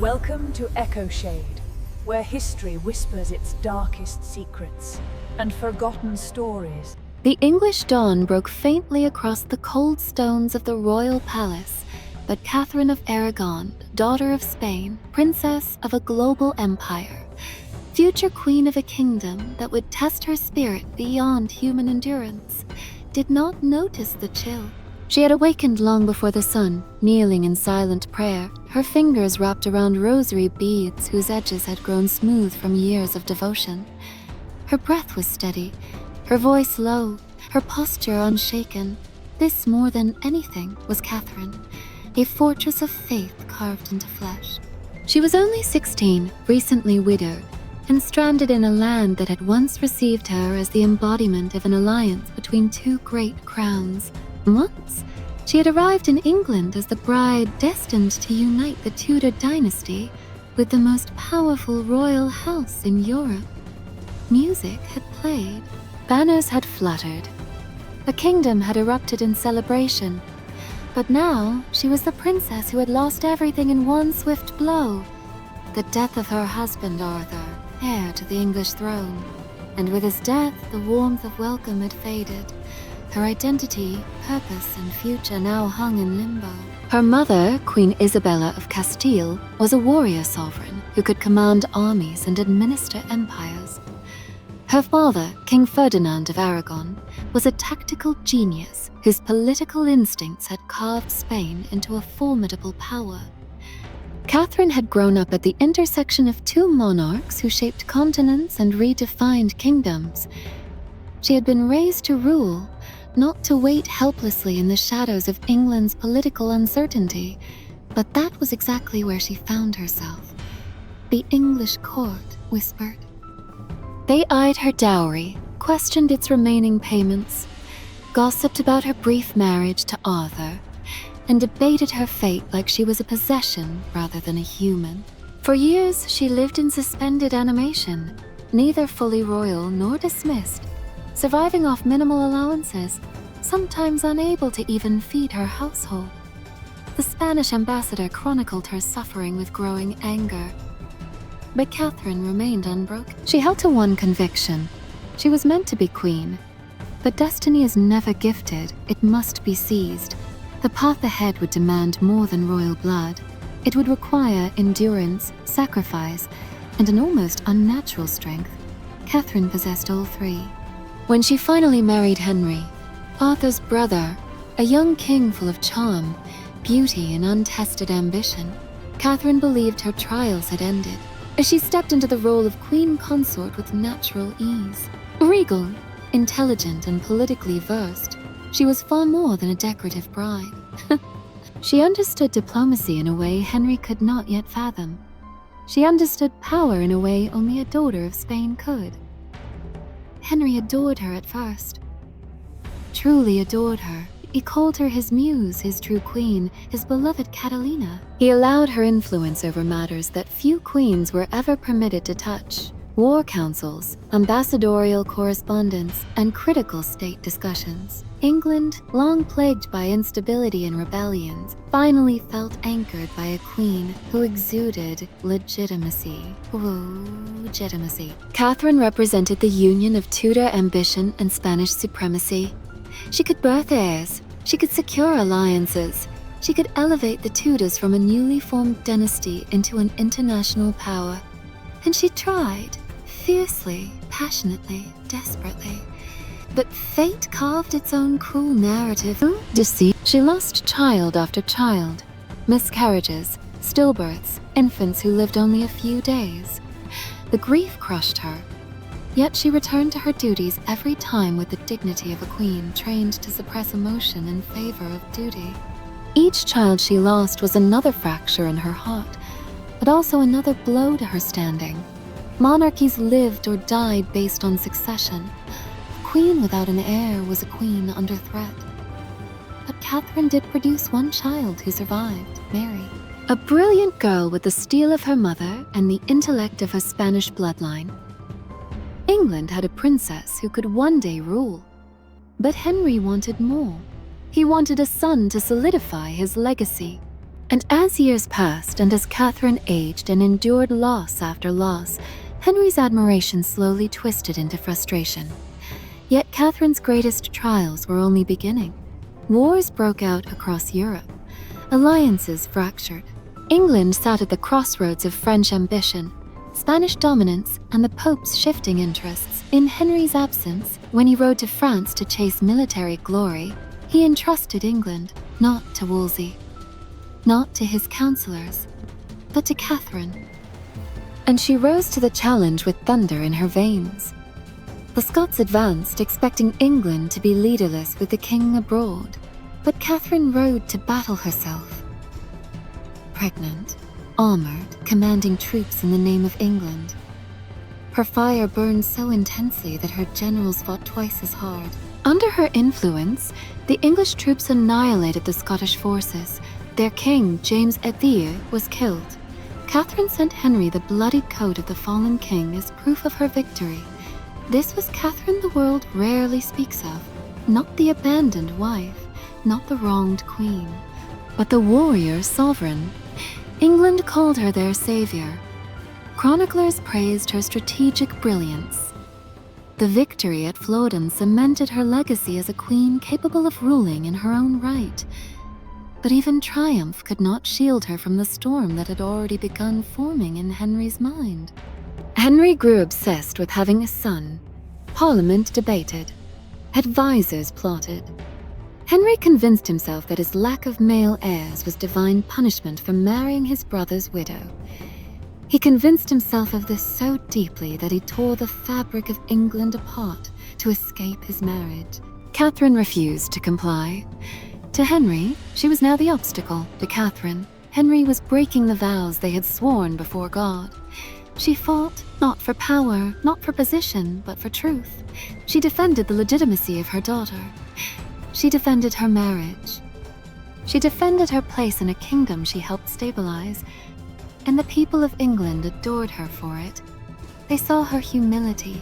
Welcome to EchoShade, where history whispers its darkest secrets and forgotten stories. The English dawn broke faintly across the cold stones of the royal palace, but Catherine of Aragon, daughter of Spain, princess of a global empire, future queen of a kingdom that would test her spirit beyond human endurance, did not notice the chill. She had awakened long before the sun, kneeling in silent prayer, her fingers wrapped around rosary beads whose edges had grown smooth from years of devotion. Her breath was steady, her voice low, her posture unshaken. This, more than anything, was Catherine, a fortress of faith carved into flesh. She was only 16, recently widowed, and stranded in a land that had once received her as the embodiment of an alliance between two great crowns. Once, she had arrived in England as the bride destined to unite the Tudor dynasty with the most powerful royal house in Europe. Music had played, banners had fluttered, a kingdom had erupted in celebration. But now, she was the princess who had lost everything in one swift blow. The death of her husband Arthur, heir to the English throne. And with his death, the warmth of welcome had faded. Her identity, purpose, and future now hung in limbo. Her mother, Queen Isabella of Castile, was a warrior sovereign who could command armies and administer empires. Her father, King Ferdinand of Aragon, was a tactical genius whose political instincts had carved Spain into a formidable power. Catherine had grown up at the intersection of two monarchs who shaped continents and redefined kingdoms. She had been raised to rule, not to wait helplessly in the shadows of England's political uncertainty, but that was exactly where she found herself. The English court whispered. They eyed her dowry, questioned its remaining payments, gossiped about her brief marriage to Arthur, and debated her fate like she was a possession rather than a human. For years, she lived in suspended animation, neither fully royal nor dismissed, surviving off minimal allowances, sometimes unable to even feed her household. The Spanish ambassador chronicled her suffering with growing anger. But Catherine remained unbroken. She held to one conviction. She was meant to be queen. But destiny is never gifted, it must be seized. The path ahead would demand more than royal blood. It would require endurance, sacrifice, and an almost unnatural strength. Catherine possessed all three. When she finally married Henry, Arthur's brother, a young king full of charm, beauty, and untested ambition, Catherine believed her trials had ended, as she stepped into the role of queen consort with natural ease. Regal, intelligent, and politically versed, she was far more than a decorative bride. She understood diplomacy in a way Henry could not yet fathom. She understood power in a way only a daughter of Spain could. Henry adored her at first. Truly adored her. He called her his muse, his true queen, his beloved Catalina. He allowed her influence over matters that few queens were ever permitted to touch. War councils, ambassadorial correspondence, and critical state discussions. England, long plagued by instability and rebellions, finally felt anchored by a queen who exuded legitimacy. Legitimacy. Catherine represented the union of Tudor ambition and Spanish supremacy. She could birth heirs. She could secure alliances. She could elevate the Tudors from a newly formed dynasty into an international power. And she tried, fiercely, passionately, desperately. But fate carved its own cruel narrative. Deceit. She lost child after child. Miscarriages, stillbirths, infants who lived only a few days. The grief crushed her. Yet she returned to her duties every time with the dignity of a queen trained to suppress emotion in favor of duty. Each child she lost was another fracture in her heart, but also another blow to her standing. Monarchies lived or died based on succession. A queen without an heir was a queen under threat. But Catherine did produce one child who survived, Mary. A brilliant girl with the steel of her mother and the intellect of her Spanish bloodline. England had a princess who could one day rule. But Henry wanted more. He wanted a son to solidify his legacy. And as years passed and as Catherine aged and endured loss after loss, Henry's admiration slowly twisted into frustration. Yet Catherine's greatest trials were only beginning. Wars broke out across Europe. Alliances fractured. England sat at the crossroads of French ambition, Spanish dominance, and the Pope's shifting interests. In Henry's absence, when he rode to France to chase military glory, he entrusted England, not to Wolsey, not to his counselors, but to Catherine. And she rose to the challenge with thunder in her veins. The Scots advanced, expecting England to be leaderless with the king abroad, but Catherine rode to battle herself. Pregnant, armored, commanding troops in the name of England. Her fire burned so intensely that her generals fought twice as hard. Under her influence, the English troops annihilated the Scottish forces. Their king, James VIII, was killed. Catherine sent Henry the bloodied coat of the fallen king as proof of her victory. This was Catherine the world rarely speaks of, not the abandoned wife, not the wronged queen, but the warrior sovereign. England called her their savior. Chroniclers praised her strategic brilliance. The victory at Flodden cemented her legacy as a queen capable of ruling in her own right. But even triumph could not shield her from the storm that had already begun forming in Henry's mind. Henry grew obsessed with having a son. Parliament debated. Advisors plotted. Henry convinced himself that his lack of male heirs was divine punishment for marrying his brother's widow. He convinced himself of this so deeply that he tore the fabric of England apart to escape his marriage. Catherine refused to comply. To Henry, she was now the obstacle. To Catherine, Henry was breaking the vows they had sworn before God. She fought not for power, not for position, but for truth. She defended the legitimacy of her daughter. She defended her marriage. She defended her place in a kingdom she helped stabilize, and the people of England adored her for it. They saw her humility.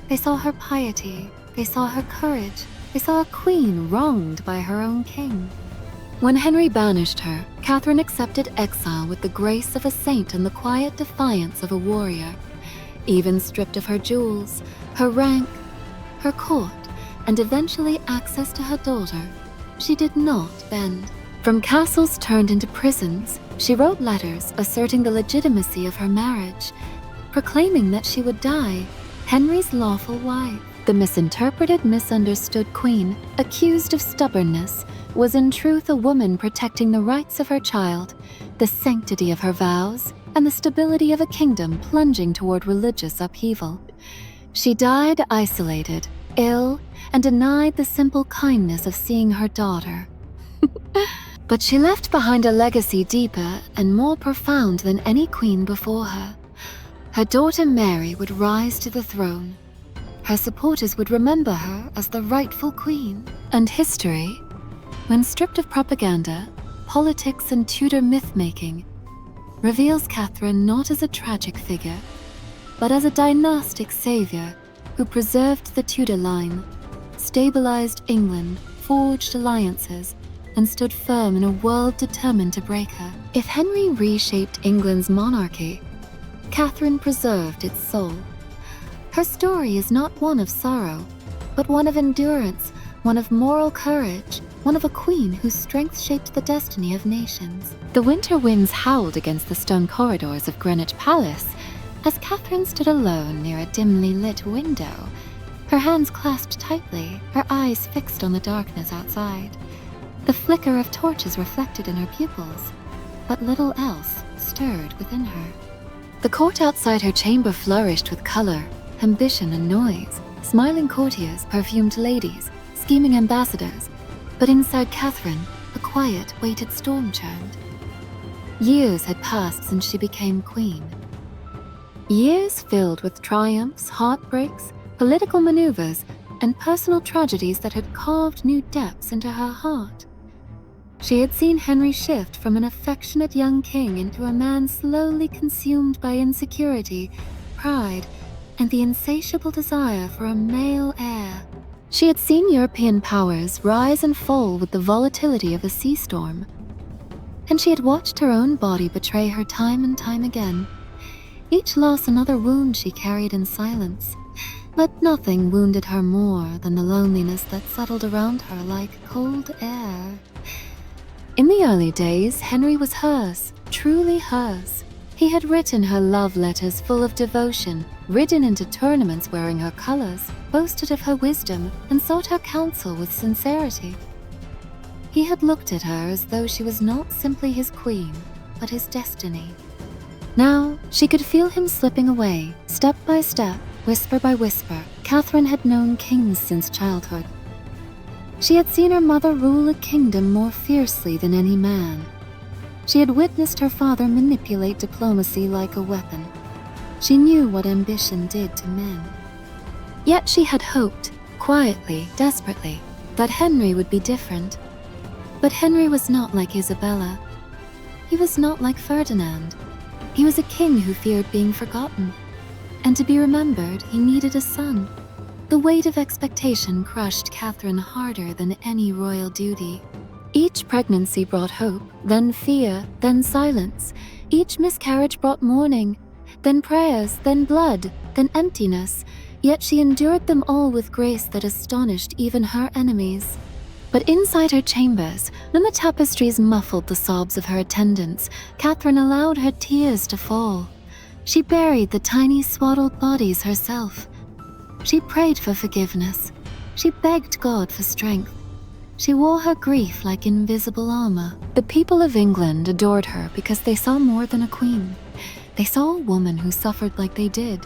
They saw her piety. They saw her courage. They saw a queen wronged by her own king. When Henry banished her, Catherine accepted exile with the grace of a saint and the quiet defiance of a warrior. Even stripped of her jewels, her rank, her court, and eventually access to her daughter, she did not bend. From castles turned into prisons, she wrote letters asserting the legitimacy of her marriage, proclaiming that she would die, Henry's lawful wife. The misinterpreted, misunderstood queen, accused of stubbornness, was in truth a woman protecting the rights of her child, the sanctity of her vows, and the stability of a kingdom plunging toward religious upheaval. She died isolated, ill, and denied the simple kindness of seeing her daughter. But she left behind a legacy deeper and more profound than any queen before her. Her daughter Mary would rise to the throne. Her supporters would remember her as the rightful queen. And history, when stripped of propaganda, politics, and Tudor myth-making, reveals Catherine not as a tragic figure, but as a dynastic savior who preserved the Tudor line, stabilized England, forged alliances, and stood firm in a world determined to break her. If Henry reshaped England's monarchy, Catherine preserved its soul. Her story is not one of sorrow, but one of endurance, one of moral courage, one of a queen whose strength shaped the destiny of nations. The winter winds howled against the stone corridors of Greenwich Palace as Catherine stood alone near a dimly lit window, her hands clasped tightly, her eyes fixed on the darkness outside. The flicker of torches reflected in her pupils, but little else stirred within her. The court outside her chamber flourished with color, ambition, and noise, smiling courtiers, perfumed ladies, scheming ambassadors, but inside Catherine, a quiet, weighted storm churned. Years had passed since she became queen. Years filled with triumphs, heartbreaks, political maneuvers, and personal tragedies that had carved new depths into her heart. She had seen Henry shift from an affectionate young king into a man slowly consumed by insecurity, pride, and the insatiable desire for a male heir. She had seen European powers rise and fall with the volatility of a sea storm. and she had watched her own body betray her time and time again. Each loss another wound she carried in silence, but nothing wounded her more than the loneliness that settled around her like cold air. In the early days, Henry was hers, truly hers. He had written her love letters full of devotion, ridden into tournaments wearing her colors, boasted of her wisdom, and sought her counsel with sincerity. He had looked at her as though she was not simply his queen, but his destiny. Now, she could feel him slipping away, step by step, whisper by whisper. Catherine had known kings since childhood. She had seen her mother rule a kingdom more fiercely than any man. She had witnessed her father manipulate diplomacy like a weapon. She knew what ambition did to men. Yet she had hoped, quietly, desperately, that Henry would be different. But Henry was not like Isabella. He was not like Ferdinand. He was a king who feared being forgotten. And to be remembered, he needed a son. The weight of expectation crushed Catherine harder than any royal duty. Each pregnancy brought hope, then fear, then silence. Each miscarriage brought mourning, then prayers, then blood, then emptiness. Yet she endured them all with grace that astonished even her enemies. But inside her chambers, when the tapestries muffled the sobs of her attendants, Catherine allowed her tears to fall. She buried the tiny swaddled bodies herself. She prayed for forgiveness. She begged God for strength. She wore her grief like invisible armor. The people of England adored her because they saw more than a queen. They saw a woman who suffered like they did,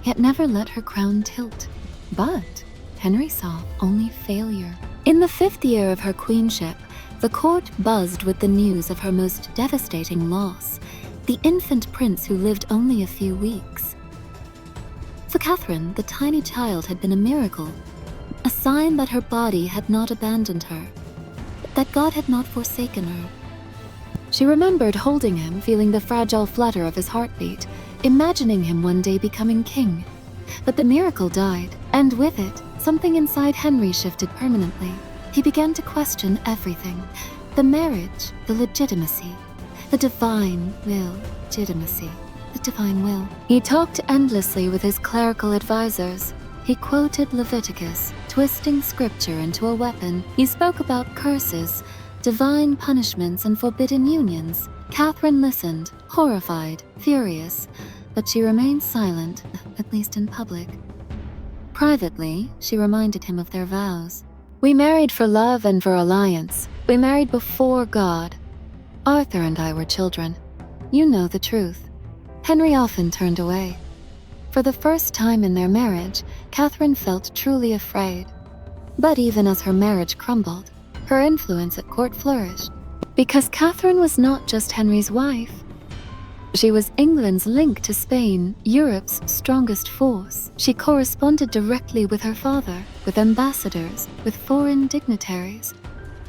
yet never let her crown tilt. But Henry saw only failure. In the 5th year of her queenship, the court buzzed with the news of her most devastating loss, the infant prince who lived only a few weeks. For Catherine, the tiny child had been a miracle, a sign that her body had not abandoned her, that God had not forsaken her. She remembered holding him, feeling the fragile flutter of his heartbeat, imagining him one day becoming king. But the miracle died, and with it, something inside Henry shifted permanently. He began to question everything: the marriage, the legitimacy, the divine will, legitimacy, the divine will. He talked endlessly with his clerical advisors. He quoted Leviticus, twisting scripture into a weapon. He spoke about curses, divine punishments, and forbidden unions. Catherine listened, horrified, furious, but she remained silent, at least in public. Privately, she reminded him of their vows. "We married for love and for alliance. We married before God. Arthur and I were children. You know the truth." Henry often turned away. For the first time in their marriage, Catherine felt truly afraid. But even as her marriage crumbled, her influence at court flourished. Because Catherine was not just Henry's wife. She was England's link to Spain, Europe's strongest force. She corresponded directly with her father, with ambassadors, with foreign dignitaries.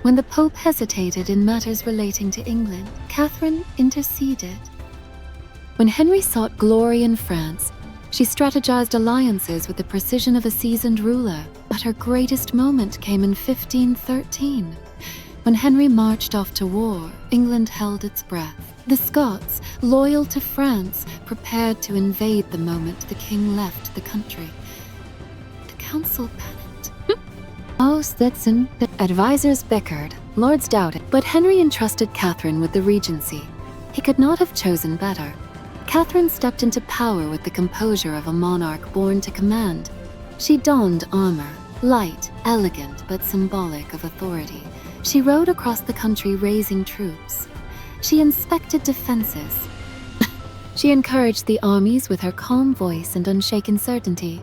When the Pope hesitated in matters relating to England, Catherine interceded. When Henry sought glory in France, she strategized alliances with the precision of a seasoned ruler. But her greatest moment came in 1513. When Henry marched off to war, England held its breath. The Scots, loyal to France, prepared to invade the moment the king left the country. The council panicked. The advisors bickered, lords doubted, but Henry entrusted Catherine with the regency. He could not have chosen better. Catherine stepped into power with the composure of a monarch born to command. She donned armor, light, elegant, but symbolic of authority. She rode across the country raising troops. She inspected defenses. She encouraged the armies with her calm voice and unshaken certainty.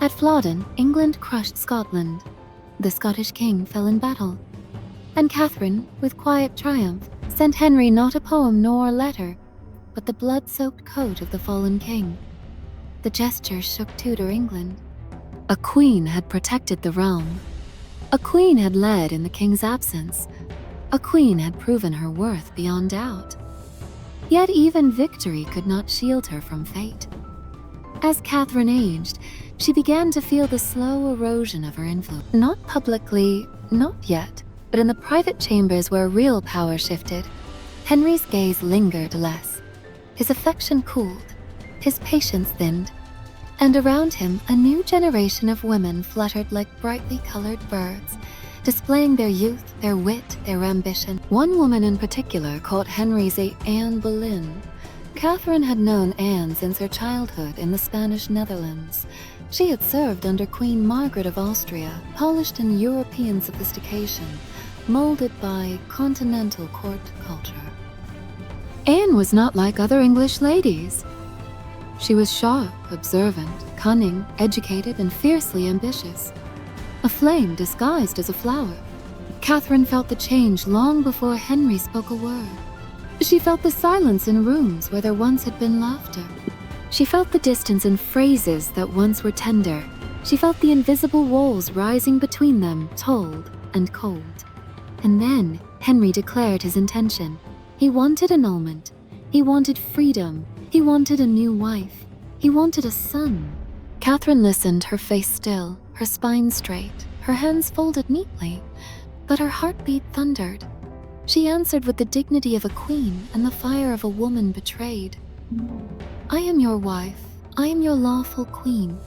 At Flodden, England crushed Scotland. The Scottish king fell in battle. And Catherine, with quiet triumph, sent Henry not a poem nor a letter, but the blood-soaked coat of the fallen king. The gesture shook Tudor England. A queen had protected the realm. A queen had led in the king's absence. A queen had proven her worth beyond doubt. Yet even victory could not shield her from fate. As Catherine aged, she began to feel the slow erosion of her influence. Not publicly, not yet, but in the private chambers where real power shifted. Henry's gaze lingered less. His affection cooled, his patience thinned, and around him a new generation of women fluttered like brightly colored birds, displaying their youth, their wit, their ambition. One woman in particular caught Henry's eye: Anne Boleyn. Catherine had known Anne since her childhood in the Spanish Netherlands. She had served under Queen Margaret of Austria, polished in European sophistication, molded by continental court culture. Anne was not like other English ladies. She was sharp, observant, cunning, educated, and fiercely ambitious. A flame disguised as a flower. Catherine felt the change long before Henry spoke a word. She felt the silence in rooms where there once had been laughter. She felt the distance in phrases that once were tender. She felt the invisible walls rising between them, told and cold. And then Henry declared his intention. He wanted annulment. He wanted freedom. He wanted a new wife. He wanted a son. Catherine listened, her face still, her spine straight, her hands folded neatly, but her heartbeat thundered. She answered with the dignity of a queen and the fire of a woman betrayed. I am your wife. I am your lawful queen.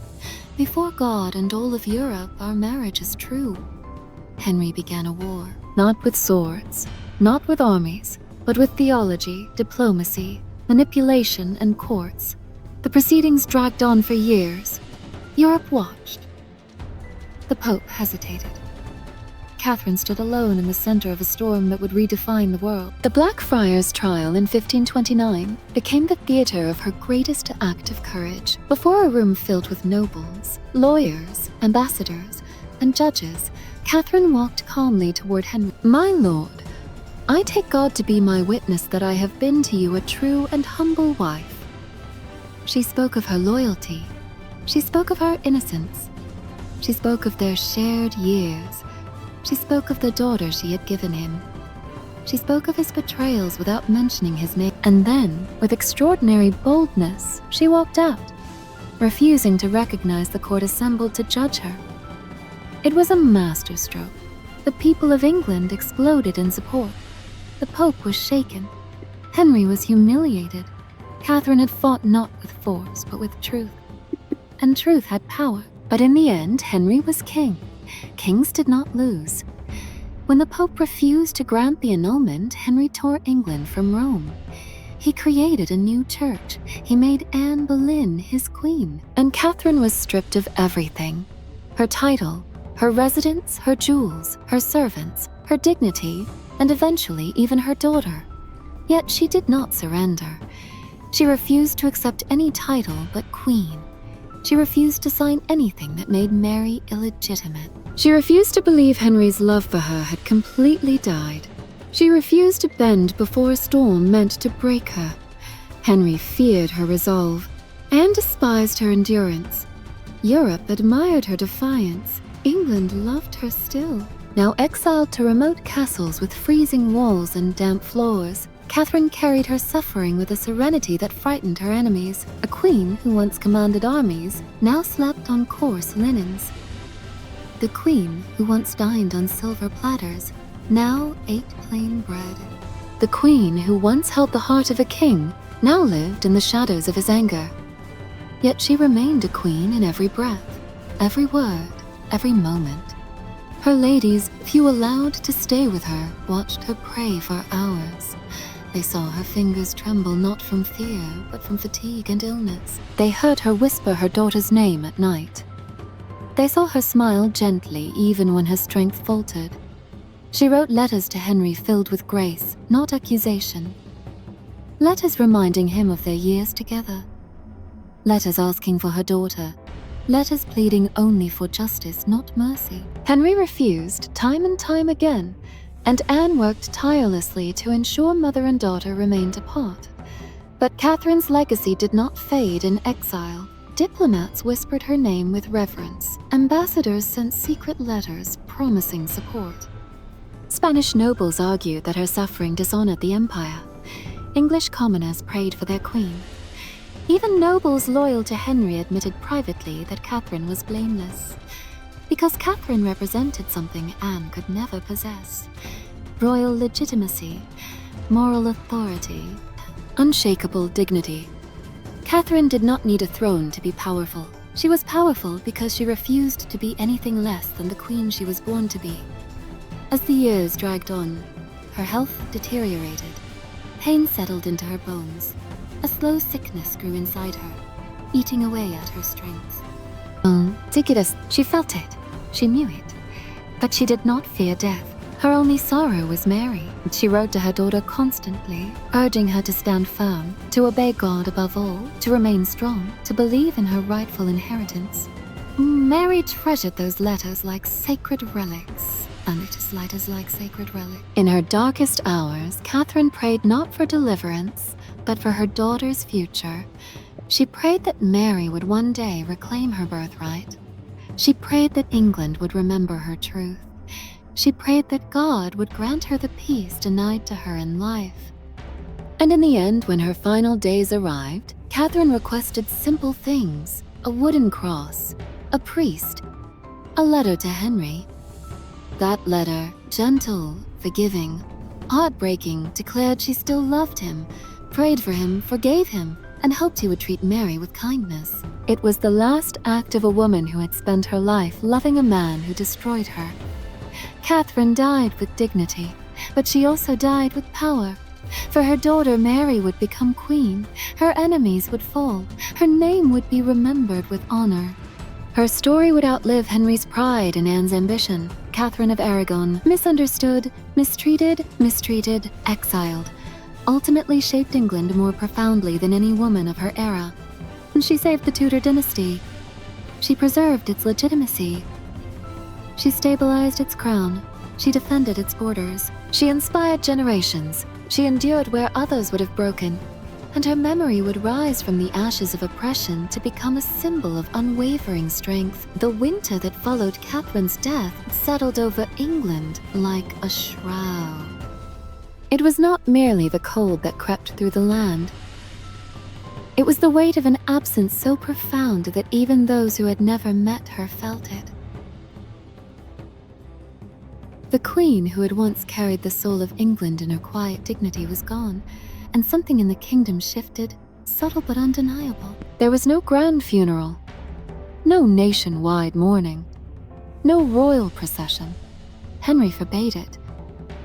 Before God and all of Europe, our marriage is true. Henry began a war, not with swords, not with armies, but with theology, diplomacy, manipulation, and courts. The proceedings dragged on for years. Europe watched. The Pope hesitated. Catherine stood alone in the center of a storm that would redefine the world. The Blackfriars trial in 1529 became the theater of her greatest act of courage. Before a room filled with nobles, lawyers, ambassadors, and judges, Catherine walked calmly toward Henry. My lord, I take God to be my witness that I have been to you a true and humble wife. She spoke of her loyalty. She spoke of her innocence. She spoke of their shared years. She spoke of the daughter she had given him. She spoke of his betrayals without mentioning his name. And then, with extraordinary boldness, she walked out, refusing to recognize the court assembled to judge her. It was a masterstroke. The people of England exploded in support. The Pope was shaken. Henry was humiliated. Catherine had fought not with force, but with truth. And truth had power. But in the end, Henry was king. Kings did not lose. When the Pope refused to grant the annulment, Henry tore England from Rome. He created a new church. He made Anne Boleyn his queen. And Catherine was stripped of everything. Her title, her residence, her jewels, her servants, her dignity, and eventually even her daughter. Yet she did not surrender. She refused to accept any title but queen. She refused to sign anything that made Mary illegitimate. She refused to believe Henry's love for her had completely died. She refused to bend before a storm meant to break her. Henry feared her resolve and despised her endurance. Europe admired her defiance. England loved her still. Now exiled to remote castles with freezing walls and damp floors, Catherine carried her suffering with a serenity that frightened her enemies. A queen who once commanded armies now slept on coarse linens. The queen who once dined on silver platters now ate plain bread. The queen who once held the heart of a king now lived in the shadows of his anger. Yet she remained a queen in every breath, every word, every moment. Her ladies, few allowed to stay with her, watched her pray for hours. They saw her fingers tremble not from fear, but from fatigue and illness. They heard her whisper her daughter's name at night. They saw her smile gently even when her strength faltered. She wrote letters to Henry filled with grace, not accusation. Letters reminding him of their years together. Letters asking for her daughter. Letters pleading only for justice, not mercy. Henry refused time and time again, and Anne worked tirelessly to ensure mother and daughter remained apart. But Catherine's legacy did not fade in exile. Diplomats whispered her name with reverence. Ambassadors sent secret letters promising support. Spanish nobles argued that her suffering dishonored the empire. English commoners prayed for their queen. Even nobles loyal to Henry admitted privately that Catherine was blameless. Because Catherine represented something Anne could never possess: royal legitimacy, moral authority, unshakable dignity. Catherine did not need a throne to be powerful. She was powerful because she refused to be anything less than the queen she was born to be. As the years dragged on, her health deteriorated. Pain settled into her bones. A slow sickness grew inside her, eating away at her strength. She felt it. She knew it. But she did not fear death. Her only sorrow was Mary. She wrote to her daughter constantly, urging her to stand firm, to obey God above all, to remain strong, to believe in her rightful inheritance. Mary treasured those letters like sacred relics, and letters like sacred relics. In her darkest hours, Catherine prayed not for deliverance, but for her daughter's future. She prayed that Mary would one day reclaim her birthright. She prayed that England would remember her truth. She prayed that God would grant her the peace denied to her in life. And in the end, when her final days arrived, Catherine requested simple things: a wooden cross, a priest, a letter to Henry. That letter, gentle, forgiving, heartbreaking, declared she still loved him, prayed for him, forgave him, and hoped he would treat Mary with kindness. It was the last act of a woman who had spent her life loving a man who destroyed her. Catherine died with dignity, but she also died with power. For her daughter Mary would become queen, her enemies would fall, her name would be remembered with honor. Her story would outlive Henry's pride and Anne's ambition. Catherine of Aragon, misunderstood, mistreated, exiled, ultimately shaped England more profoundly than any woman of her era. She saved the Tudor dynasty. She preserved its legitimacy. She stabilized its crown. She defended its borders. She inspired generations. She endured where others would have broken. And her memory would rise from the ashes of oppression to become a symbol of unwavering strength. The winter that followed Catherine's death settled over England like a shroud. It was not merely the cold that crept through the land. It was the weight of an absence so profound that even those who had never met her felt it. The queen who had once carried the soul of England in her quiet dignity was gone, and something in the kingdom shifted, subtle but undeniable. There was no grand funeral, no nationwide mourning, no royal procession. Henry forbade it.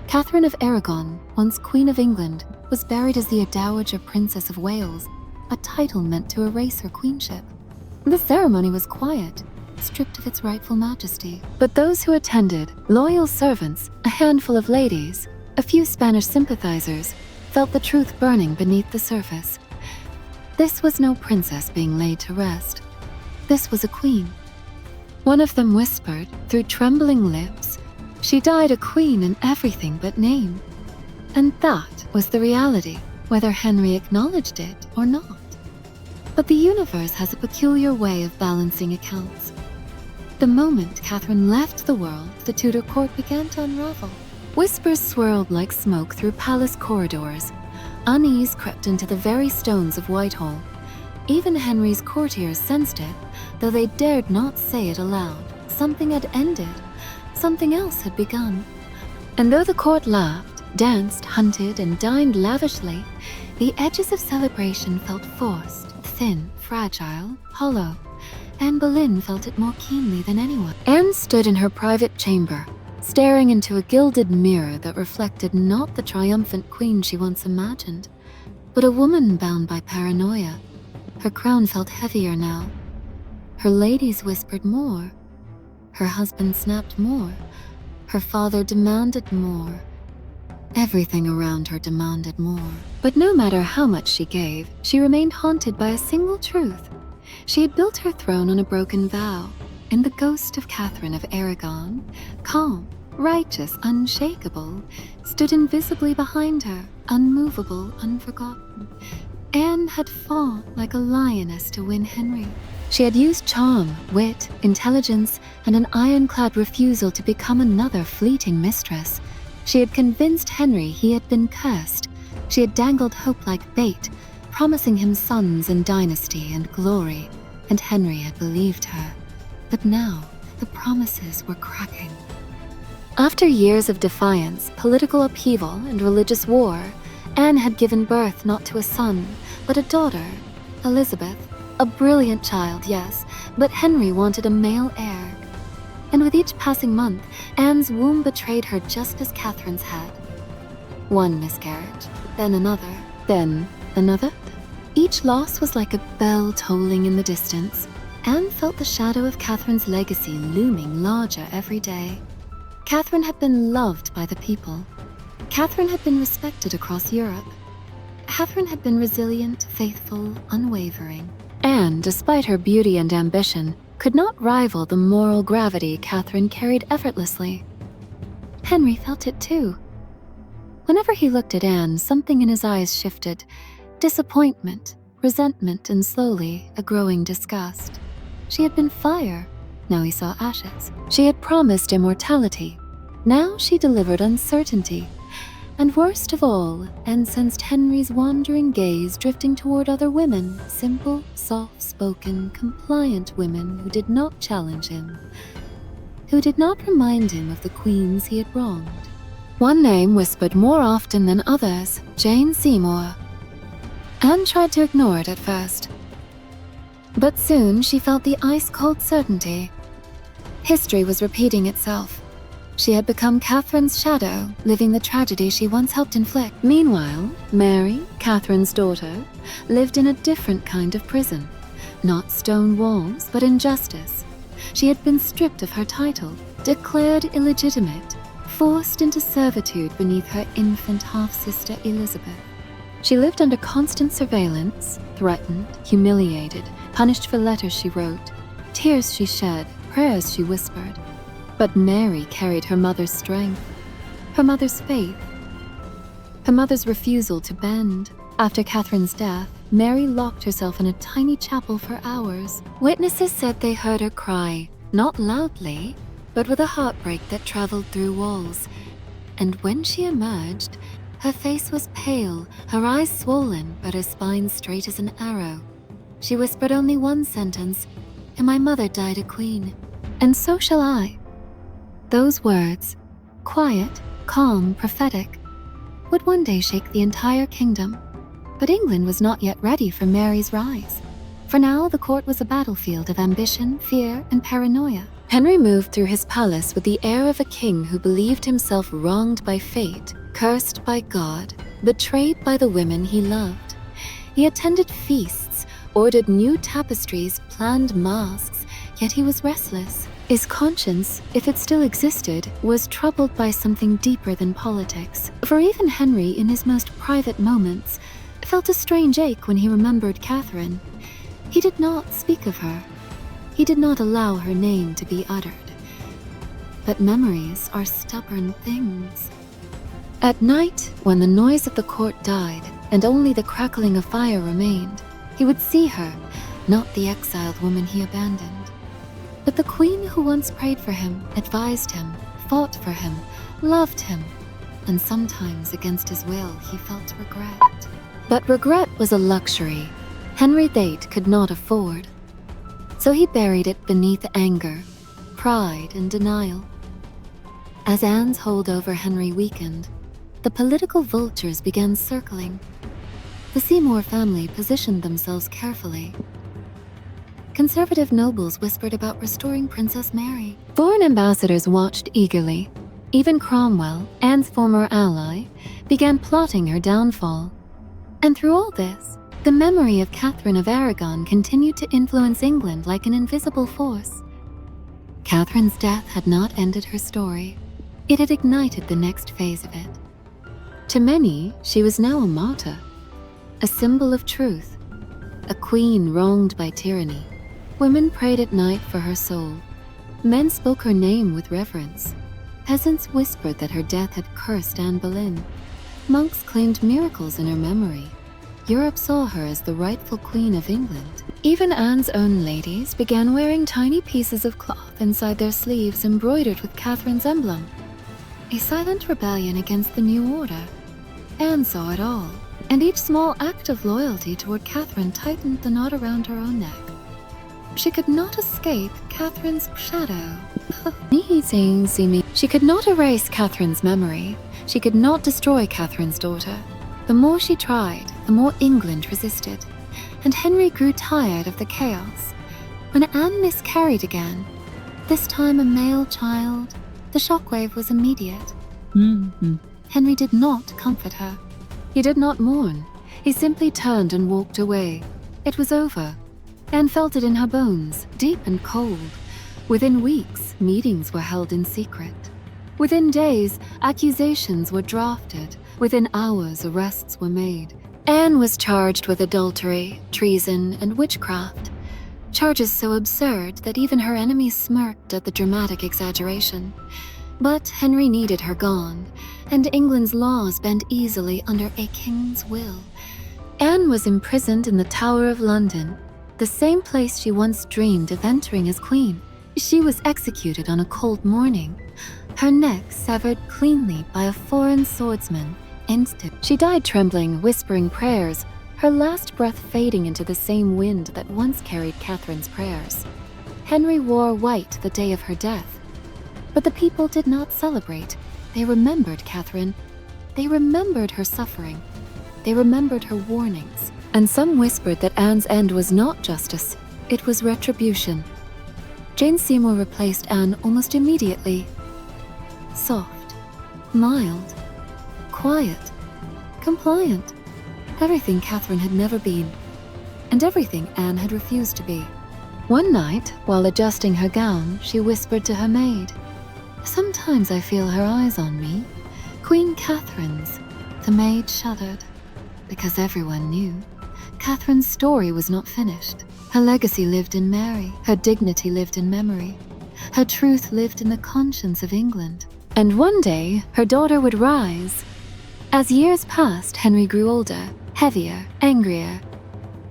Catherine of Aragon, once Queen of England, was buried as the Dowager Princess of Wales, a title meant to erase her queenship. The ceremony was quiet, stripped of its rightful majesty. But those who attended, loyal servants, a handful of ladies, a few Spanish sympathizers, felt the truth burning beneath the surface. This was no princess being laid to rest. This was a queen. One of them whispered, through trembling lips, she died a queen in everything but name. And that was the reality, whether Henry acknowledged it or not. But the universe has a peculiar way of balancing accounts. The moment Catherine left the world, the Tudor court began to unravel. Whispers swirled like smoke through palace corridors. Unease crept into the very stones of Whitehall. Even Henry's courtiers sensed it, though they dared not say it aloud. Something had ended. Something else had begun. And though the court laughed, danced, hunted, and dined lavishly, the edges of celebration felt forced, thin, fragile, hollow. Anne Boleyn felt it more keenly than anyone. Anne stood in her private chamber, staring into a gilded mirror that reflected not the triumphant queen she once imagined, but a woman bound by paranoia. Her crown felt heavier now. Her ladies whispered more. Her husband snapped more. Her father demanded more. Everything around her demanded more. But no matter how much she gave, she remained haunted by a single truth. She had built her throne on a broken vow, and the ghost of Catherine of Aragon, calm, righteous, unshakable, stood invisibly behind her, unmovable, unforgotten. Anne had fought like a lioness to win Henry. She had used charm, wit, intelligence, and an ironclad refusal to become another fleeting mistress. She had convinced Henry he had been cursed. She had dangled hope like bait, promising him sons and dynasty and glory, and Henry had believed her. But now, the promises were cracking. After years of defiance, political upheaval, and religious war, Anne had given birth not to a son, but a daughter, Elizabeth. A brilliant child, yes, but Henry wanted a male heir. And with each passing month, Anne's womb betrayed her just as Catherine's had. One miscarriage, then another, then another. Each loss was like a bell tolling in the distance. Anne felt the shadow of Catherine's legacy looming larger every day. Catherine had been loved by the people. Catherine had been respected across Europe. Catherine had been resilient, faithful, unwavering. Anne, despite her beauty and ambition, could not rival the moral gravity Catherine carried effortlessly. Henry felt it too. Whenever he looked at Anne, something in his eyes shifted. Disappointment, resentment, and slowly, a growing disgust. She had been fire. Now he saw ashes. She had promised immortality. Now she delivered uncertainty. And worst of all, Anne sensed Henry's wandering gaze drifting toward other women, simple, soft-spoken, compliant women who did not challenge him, who did not remind him of the queens he had wronged. One name whispered more often than others, Jane Seymour. Anne tried to ignore it at first. But soon she felt the ice-cold certainty. History was repeating itself. She had become Catherine's shadow, living the tragedy she once helped inflict. Meanwhile, Mary, Catherine's daughter, lived in a different kind of prison. Not stone walls, but injustice. She had been stripped of her title, declared illegitimate, forced into servitude beneath her infant half-sister Elizabeth. She lived under constant surveillance, threatened, humiliated, punished for letters she wrote, tears she shed, prayers she whispered. But Mary carried her mother's strength, her mother's faith, her mother's refusal to bend. After Catherine's death, Mary locked herself in a tiny chapel for hours. Witnesses said they heard her cry, not loudly, but with a heartbreak that traveled through walls. And when she emerged, her face was pale, her eyes swollen, but her spine straight as an arrow. She whispered only one sentence, "And my mother died a queen, and so shall I." Those words, quiet, calm, prophetic, would one day shake the entire kingdom. But England was not yet ready for Mary's rise. For now, the court was a battlefield of ambition, fear, and paranoia. Henry moved through his palace with the air of a king who believed himself wronged by fate, cursed by God, betrayed by the women he loved. He attended feasts, ordered new tapestries, planned masks, yet he was restless. His conscience, if it still existed, was troubled by something deeper than politics. For even Henry, in his most private moments, felt a strange ache when he remembered Catherine. He did not speak of her. He did not allow her name to be uttered. But memories are stubborn things. At night, when the noise of the court died and only the crackling of fire remained, he would see her, not the exiled woman he abandoned, but the queen who once prayed for him, advised him, fought for him, loved him, and sometimes against his will he felt regret. But regret was a luxury Henry VIII could not afford. So he buried it beneath anger, pride, and denial. As Anne's hold over Henry weakened, the political vultures began circling. The Seymour family positioned themselves carefully. Conservative nobles whispered about restoring Princess Mary. Foreign ambassadors watched eagerly. Even Cromwell, Anne's former ally, began plotting her downfall. And through all this, the memory of Catherine of Aragon continued to influence England like an invisible force. Catherine's death had not ended her story. It had ignited the next phase of it. To many, she was now a martyr, a symbol of truth, a queen wronged by tyranny. Women prayed at night for her soul. Men spoke her name with reverence. Peasants whispered that her death had cursed Anne Boleyn. Monks claimed miracles in her memory. Europe saw her as the rightful queen of England. Even Anne's own ladies began wearing tiny pieces of cloth inside their sleeves embroidered with Catherine's emblem. A silent rebellion against the new order. Anne saw it all, and each small act of loyalty toward Catherine tightened the knot around her own neck. She could not escape Catherine's shadow. She could not erase Catherine's memory. She could not destroy Catherine's daughter. The more she tried, the more England resisted, and Henry grew tired of the chaos. When Anne miscarried again, this time a male child, the shockwave was immediate. Henry did not comfort her. He did not mourn. He simply turned and walked away. It was over. Anne felt it in her bones, deep and cold. Within weeks, meetings were held in secret. Within days, accusations were drafted. Within hours, arrests were made. Anne was charged with adultery, treason, and witchcraft. Charges so absurd that even her enemies smirked at the dramatic exaggeration. But Henry needed her gone, and England's laws bent easily under a king's will. Anne was imprisoned in the Tower of London, the same place she once dreamed of entering as queen. She was executed on a cold morning, her neck severed cleanly by a foreign swordsman. She died trembling, whispering prayers, her last breath fading into the same wind that once carried Catherine's prayers. Henry wore white the day of her death. But the people did not celebrate. They remembered Catherine. They remembered her suffering. They remembered her warnings. And some whispered that Anne's end was not justice, it was retribution. Jane Seymour replaced Anne almost immediately. Soft, mild, quiet, compliant. Everything Catherine had never been, and everything Anne had refused to be. One night, while adjusting her gown, she whispered to her maid, "Sometimes I feel her eyes on me. Queen Catherine's." The maid shuddered, because everyone knew Catherine's story was not finished. Her legacy lived in Mary, her dignity lived in memory, her truth lived in the conscience of England. And one day, her daughter would rise. As years passed, Henry grew older, heavier, angrier.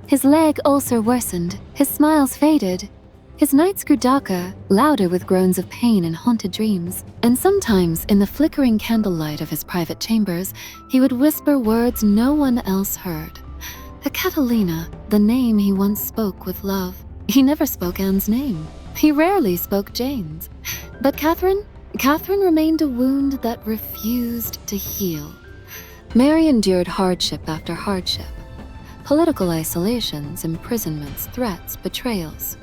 His leg ulcer worsened, his smiles faded. His nights grew darker, louder with groans of pain and haunted dreams. And sometimes, in the flickering candlelight of his private chambers, he would whisper words no one else heard. A Catalina, the name he once spoke with love. He never spoke Anne's name. He rarely spoke Jane's. But Catherine remained a wound that refused to heal. Mary endured hardship after hardship. Political isolations, imprisonments, threats, betrayals.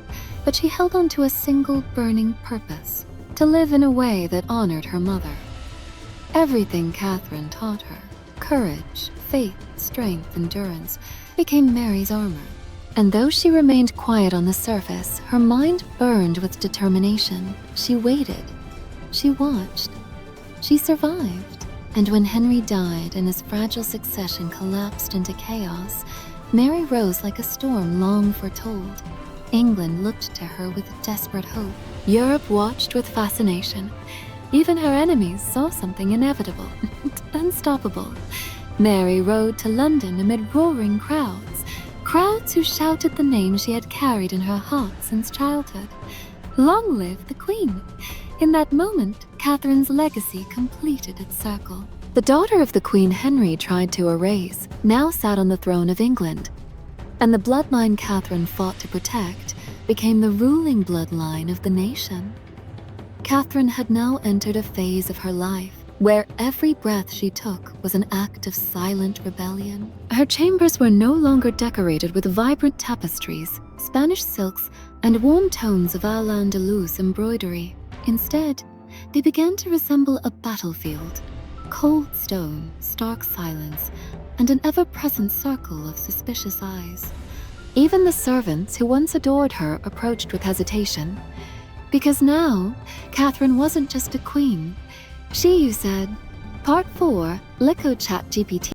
But she held on to a single burning purpose, to live in a way that honored her mother. Everything Catherine taught her, courage, faith, strength, endurance, became Mary's armor. And though she remained quiet on the surface, her mind burned with determination. She waited. She watched. She survived. And when Henry died and his fragile succession collapsed into chaos, Mary rose like a storm long foretold. England looked to her with desperate hope. Europe watched with fascination. Even her enemies saw something inevitable, unstoppable. Mary rode to London amid roaring crowds, crowds who shouted the name she had carried in her heart since childhood. Long live the Queen! In that moment, Catherine's legacy completed its circle. The daughter of the Queen Henry tried to erase, now sat on the throne of England. And the bloodline Catherine fought to protect became the ruling bloodline of the nation. Catherine had now entered a phase of her life where every breath she took was an act of silent rebellion. Her chambers were no longer decorated with vibrant tapestries, Spanish silks, and warm tones of Al-Andalus embroidery. Instead, they began to resemble a battlefield. Cold stone, stark silence, and an ever-present circle of suspicious eyes. Even the servants who once adored her approached with hesitation. Because now, Catherine wasn't just a queen. She, you said. Part 4, LecoChat GPT.